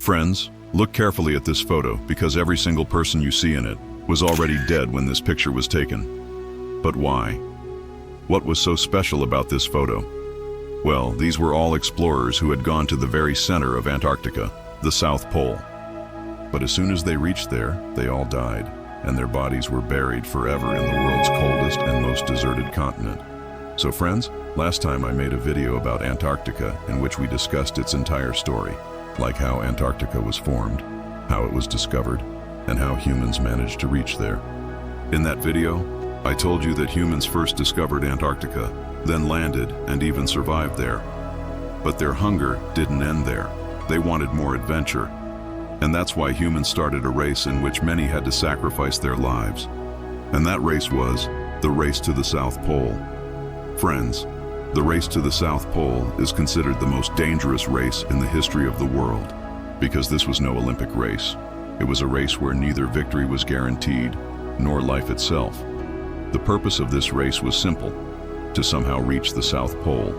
Friends, look carefully at this photo because every single person you see in it was already dead when this picture was taken. But why? What was so special about this photo? Well, these were all explorers who had gone to the very center of Antarctica, the South Pole. But as soon as they reached there, they all died, and their bodies were buried forever in the world's coldest and most deserted continent. So friends, last time I made a video about Antarctica in which we discussed its entire story, like how Antarctica was formed, how it was discovered, and how humans managed to reach there. In that video, I told you that humans first discovered Antarctica, then landed and even survived there. But their hunger didn't end there. They wanted more adventure. And that's why humans started a race in which many had to sacrifice their lives. And that race was the race to the South Pole. Friends, the race to the South Pole is considered the most dangerous race in the history of the world, because this was no Olympic race. It was a race where neither victory was guaranteed, nor life itself. The purpose of this race was simple: to somehow reach the South Pole,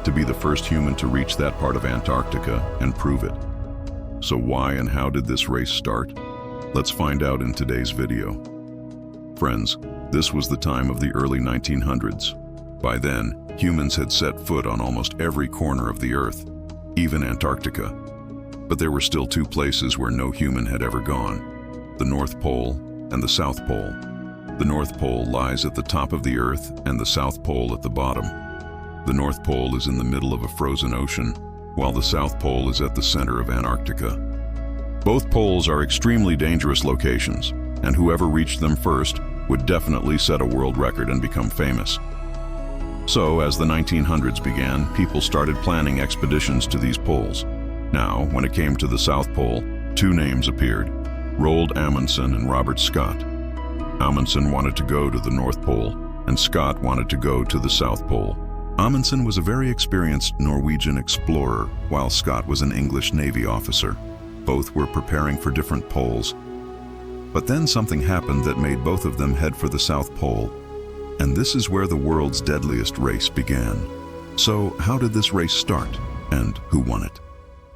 to be the first human to reach that part of Antarctica and prove it. So why and how did this race start? Let's find out in today's video. Friends, this was the time of the early 1900s. By then, humans had set foot on almost every corner of the Earth, even Antarctica. But there were still two places where no human had ever gone: the North Pole and the South Pole. The North Pole lies at the top of the Earth and the South Pole at the bottom. The North Pole is in the middle of a frozen ocean, while the South Pole is at the center of Antarctica. Both poles are extremely dangerous locations, and whoever reached them first would definitely set a world record and become famous. So, as the 1900s began, people started planning expeditions to these poles. Now, when it came to the South Pole, two names appeared: Roald Amundsen and Robert Scott. Amundsen wanted to go to the North Pole, and Scott wanted to go to the South Pole. Amundsen was a very experienced Norwegian explorer, while Scott was an English Navy officer. Both were preparing for different poles. But then something happened that made both of them head for the South Pole. And this is where the world's deadliest race began. So, how did this race start, and who won it?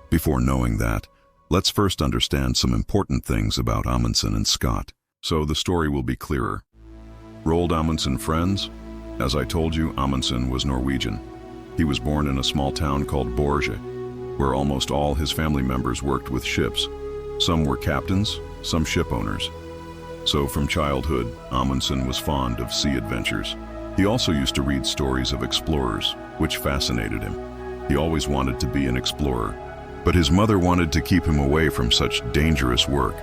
Before knowing that, let's first understand some important things about Amundsen and Scott, so the story will be clearer. Roald Amundsen, friends. As I told you, Amundsen was Norwegian. He was born in a small town called Borge, where almost all his family members worked with ships. Some were captains, some ship owners. So from childhood, Amundsen was fond of sea adventures. He also used to read stories of explorers, which fascinated him. He always wanted to be an explorer, but his mother wanted to keep him away from such dangerous work.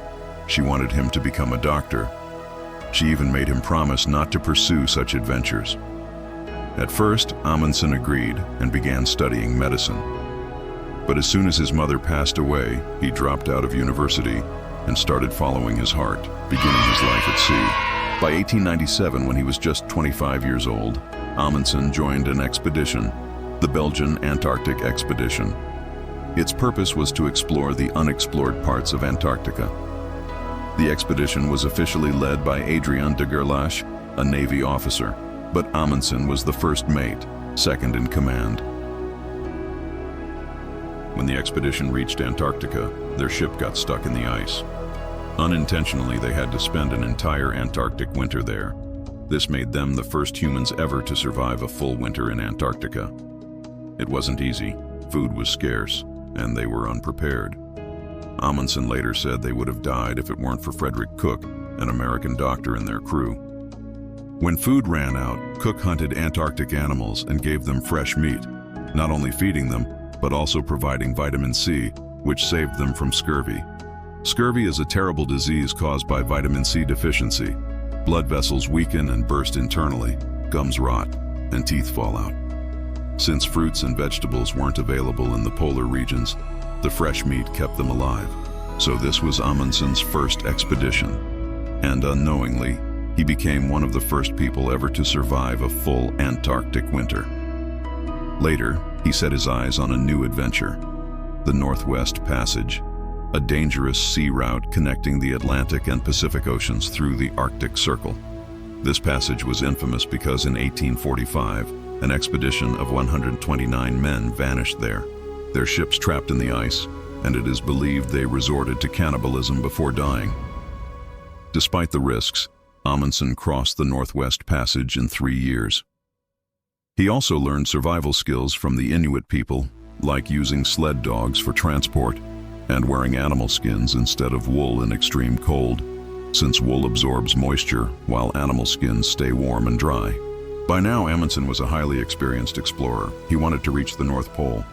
She wanted him to become a doctor. She even made him promise not to pursue such adventures. At first, Amundsen agreed and began studying medicine. But as soon as his mother passed away, he dropped out of university and started following his heart, beginning his life at sea. By 1897, when he was just 25 years old, Amundsen joined an expedition, the Belgian Antarctic Expedition. Its purpose was to explore the unexplored parts of Antarctica. The expedition was officially led by Adrian de Gerlache, a Navy officer, but Amundsen was the first mate, second in command. When the expedition reached Antarctica, their ship got stuck in the ice. Unintentionally, they had to spend an entire Antarctic winter there. This made them the first humans ever to survive a full winter in Antarctica. It wasn't easy, food was scarce, and they were unprepared. Amundsen later said they would have died if it weren't for Frederick Cook, an American doctor, in their crew. When food ran out, Cook hunted Antarctic animals and gave them fresh meat, not only feeding them, but also providing vitamin C, which saved them from scurvy. Scurvy is a terrible disease caused by vitamin C deficiency. Blood vessels weaken and burst internally, gums rot, and teeth fall out. Since fruits and vegetables weren't available in the polar regions, the fresh meat kept them alive. So this was Amundsen's first expedition. And unknowingly, he became one of the first people ever to survive a full Antarctic winter. Later, he set his eyes on a new adventure, the Northwest Passage, a dangerous sea route connecting the Atlantic and Pacific Oceans through the Arctic Circle. This passage was infamous because in 1845, an expedition of 129 men vanished there. Their ships trapped in the ice, and it is believed they resorted to cannibalism before dying. Despite the risks, Amundsen crossed the Northwest Passage in 3 years. He also learned survival skills from the Inuit people, like using sled dogs for transport and wearing animal skins instead of wool in extreme cold, since wool absorbs moisture while animal skins stay warm and dry. By now, Amundsen was a highly experienced explorer. He wanted to reach the North Pole.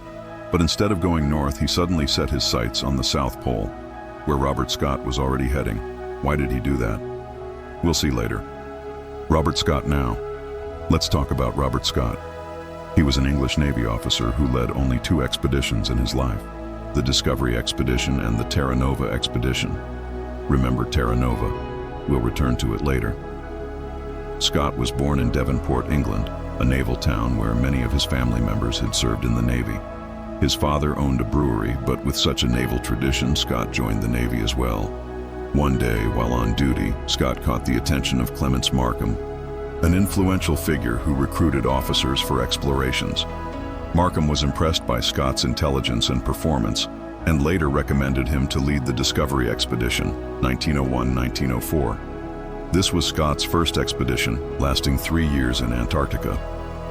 But instead of going north, he suddenly set his sights on the South Pole, where Robert Scott was already heading. Why did he do that? We'll see later. Robert Scott now. Let's talk about Robert Scott. He was an English Navy officer who led only 2 expeditions in his life, the Discovery Expedition and the Terra Nova Expedition. Remember Terra Nova. We'll return to it later. Scott was born in Devonport, England, a naval town where many of his family members had served in the Navy. His father owned a brewery, but with such a naval tradition, Scott joined the Navy as well. One day, while on duty, Scott caught the attention of Clements Markham, an influential figure who recruited officers for explorations. Markham was impressed by Scott's intelligence and performance, and later recommended him to lead the Discovery Expedition, 1901-1904. This was Scott's first expedition, lasting 3 years in Antarctica.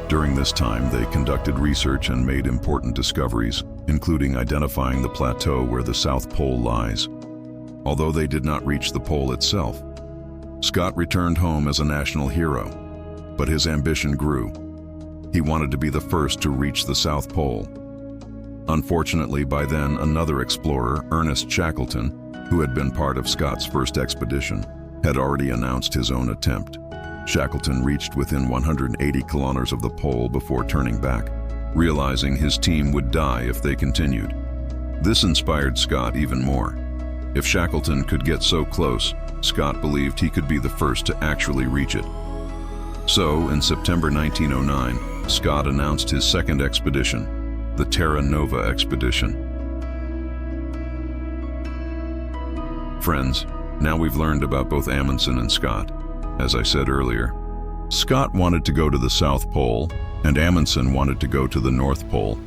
During this time, they conducted research and made important discoveries, including identifying the plateau where the South Pole lies. Although they did not reach the pole itself, Scott returned home as a national hero, but his ambition grew. He wanted to be the first to reach the South Pole. Unfortunately, by then, another explorer, Ernest Shackleton, who had been part of Scott's first expedition, had already announced his own attempt. Shackleton reached within 180 kilometers of the pole before turning back, realizing his team would die if they continued. This inspired Scott even more. If Shackleton could get so close, Scott believed he could be the first to actually reach it. So, in September 1909, Scott announced his second expedition, the Terra Nova Expedition. Friends, now we've learned about both Amundsen and Scott. As I said earlier, Scott wanted to go to the South Pole, and Amundsen wanted to go to the North Pole.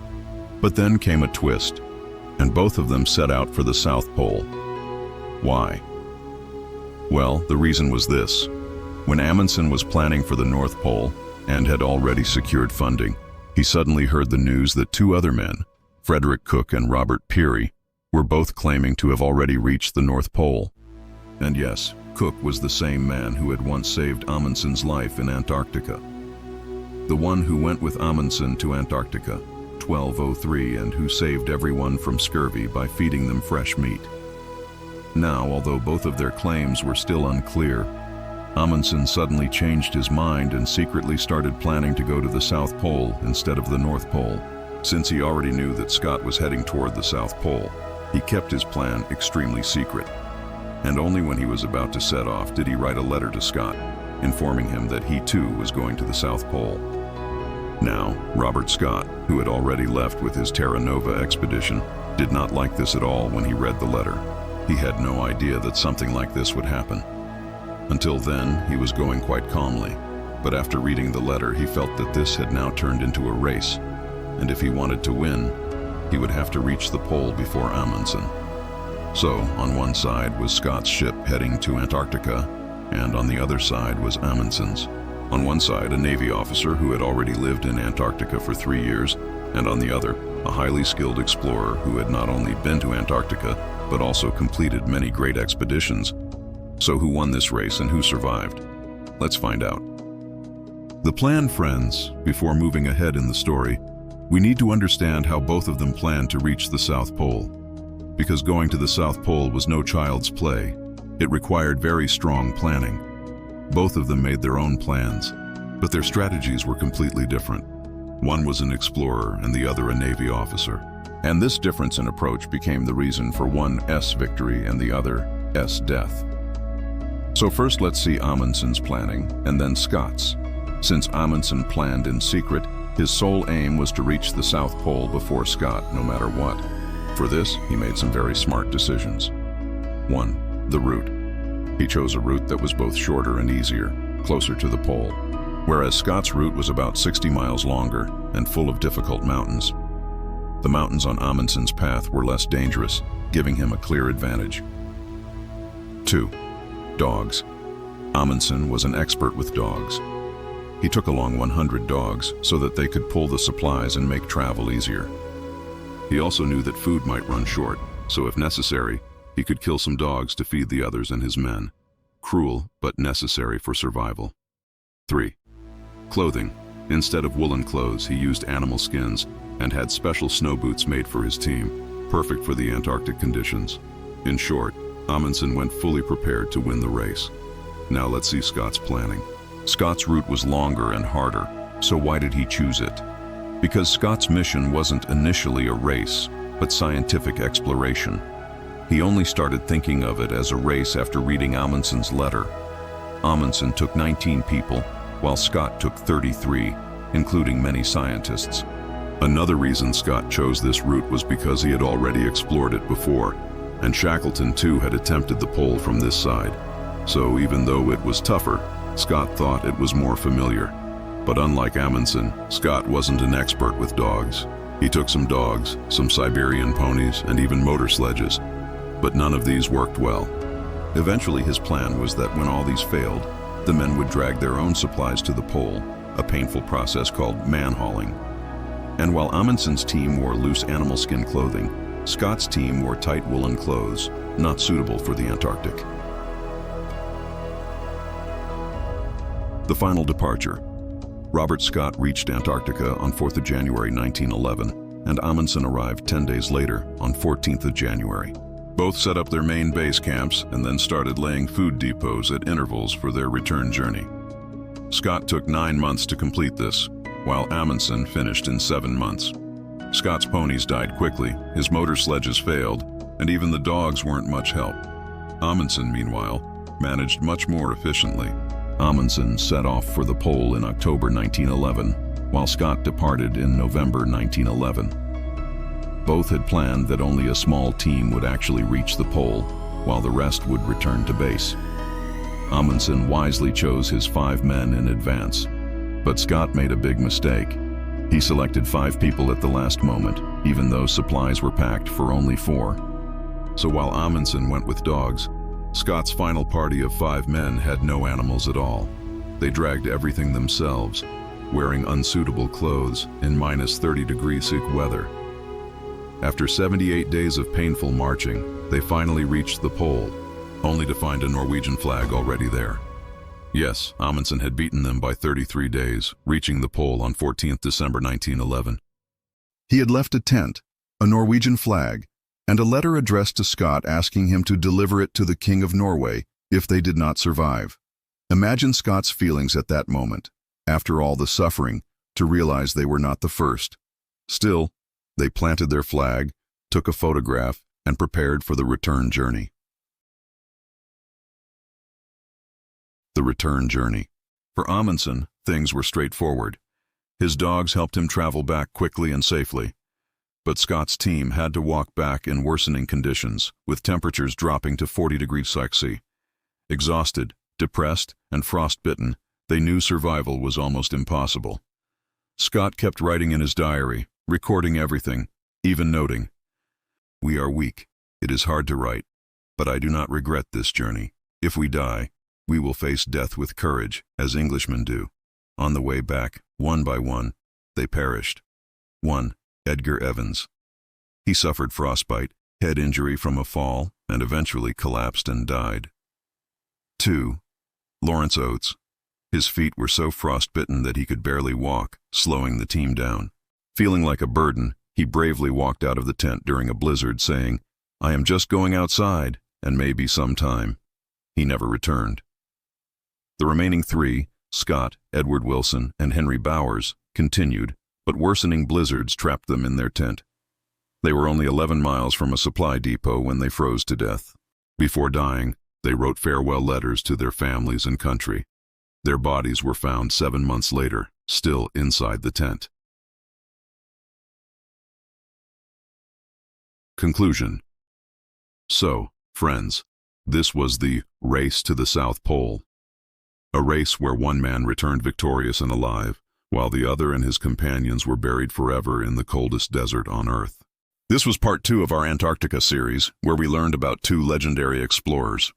But then came a twist, and both of them set out for the South Pole. Why? Well, the reason was this. When Amundsen was planning for the North Pole, and had already secured funding, he suddenly heard the news that 2 other men, Frederick Cook and Robert Peary, were both claiming to have already reached the North Pole. And yes, Cook was the same man who had once saved Amundsen's life in Antarctica. The one who went with Amundsen to Antarctica, 1203, and who saved everyone from scurvy by feeding them fresh meat. Now, although both of their claims were still unclear, Amundsen suddenly changed his mind and secretly started planning to go to the South Pole instead of the North Pole. Since he already knew that Scott was heading toward the South Pole, he kept his plan extremely secret. And only when he was about to set off did he write a letter to Scott, informing him that he too was going to the South Pole. Now, Robert Scott, who had already left with his Terra Nova expedition, did not like this at all when he read the letter. He had no idea that something like this would happen. Until then, he was going quite calmly, but after reading the letter, he felt that this had now turned into a race, and if he wanted to win, he would have to reach the pole before Amundsen. So, on one side was Scott's ship heading to Antarctica, and on the other side was Amundsen's. On one side, a Navy officer who had already lived in Antarctica for 3 years, and on the other, a highly skilled explorer who had not only been to Antarctica, but also completed many great expeditions. So who won this race and who survived? Let's find out. The plan, friends, before moving ahead in the story, we need to understand how both of them planned to reach the South Pole. Because going to the South Pole was no child's play. It required very strong planning. Both of them made their own plans, but their strategies were completely different. One was an explorer and the other a Navy officer. And this difference in approach became the reason for one's victory and the other's death. So first let's see Amundsen's planning and then Scott's. Since Amundsen planned in secret, his sole aim was to reach the South Pole before Scott, no matter what. For this, he made some very smart decisions. 1. The route. He chose a route that was both shorter and easier, closer to the pole, whereas Scott's route was about 60 miles longer and full of difficult mountains. The mountains on Amundsen's path were less dangerous, giving him a clear advantage. 2. Dogs. Amundsen was an expert with dogs. He took along 100 dogs so that they could pull the supplies and make travel easier. He also knew that food might run short, so if necessary, he could kill some dogs to feed the others and his men. Cruel, but necessary for survival. 3. Clothing. Instead of woolen clothes, he used animal skins and had special snow boots made for his team, perfect for the Antarctic conditions. In short, Amundsen went fully prepared to win the race. Now let's see Scott's planning. Scott's route was longer and harder, so why did he choose it? Because Scott's mission wasn't initially a race, but scientific exploration. He only started thinking of it as a race after reading Amundsen's letter. Amundsen took 19 people, while Scott took 33, including many scientists. Another reason Scott chose this route was because he had already explored it before, and Shackleton too had attempted the pole from this side. So even though it was tougher, Scott thought it was more familiar. But unlike Amundsen, Scott wasn't an expert with dogs. He took some dogs, some Siberian ponies, and even motor sledges. But none of these worked well. Eventually his plan was that when all these failed, the men would drag their own supplies to the pole, a painful process called man-hauling. And while Amundsen's team wore loose animal skin clothing, Scott's team wore tight woolen clothes, not suitable for the Antarctic. The final departure. Robert Scott reached Antarctica on 4th of January 1911, and Amundsen arrived 10 days later on 14th of January. Both set up their main base camps and then started laying food depots at intervals for their return journey. Scott took 9 months to complete this, while Amundsen finished in 7 months. Scott's ponies died quickly, his motor sledges failed, and even the dogs weren't much help. Amundsen, meanwhile, managed much more efficiently. Amundsen set off for the pole in October 1911, while Scott departed in November 1911. Both had planned that only a small team would actually reach the pole, while the rest would return to base. Amundsen wisely chose his 5 men in advance, but Scott made a big mistake. He selected 5 people at the last moment, even though supplies were packed for only 4. So while Amundsen went with dogs, Scott's final party of 5 men had no animals at all. They dragged everything themselves, wearing unsuitable clothes in -30°C weather. After 78 days of painful marching, they finally reached the pole, only to find a Norwegian flag already there. Yes, Amundsen had beaten them by 33 days, reaching the pole on 14th December 1911. He had left a tent, a Norwegian flag, and a letter addressed to Scott asking him to deliver it to the King of Norway if they did not survive. Imagine Scott's feelings at that moment, after all the suffering, to realize they were not the first. Still, they planted their flag, took a photograph, and prepared for the return journey. The return journey. For Amundsen, things were straightforward. His dogs helped him travel back quickly and safely. But Scott's team had to walk back in worsening conditions, with temperatures dropping to 40°C. Exhausted, depressed, and frostbitten, they knew survival was almost impossible. Scott kept writing in his diary, recording everything, even noting, "We are weak. It is hard to write, but I do not regret this journey. If we die, we will face death with courage, as Englishmen do." On the way back, one by one, they perished. 1. Edgar Evans. He suffered frostbite, head injury from a fall, and eventually collapsed and died. 2. Lawrence Oates. His feet were so frostbitten that he could barely walk, slowing the team down. Feeling like a burden, he bravely walked out of the tent during a blizzard, saying, "I am just going outside, and maybe some time." He never returned. The remaining 3, Scott, Edward Wilson, and Henry Bowers, continued, but worsening blizzards trapped them in their tent. They were only 11 miles from a supply depot when they froze to death. Before dying, they wrote farewell letters to their families and country. Their bodies were found 7 months later, still inside the tent. Conclusion. So, friends, this was the race to the South Pole. A race where one man returned victorious and alive, while the other and his companions were buried forever in the coldest desert on Earth. This was part 2 of our Antarctica series, where we learned about 2 legendary explorers.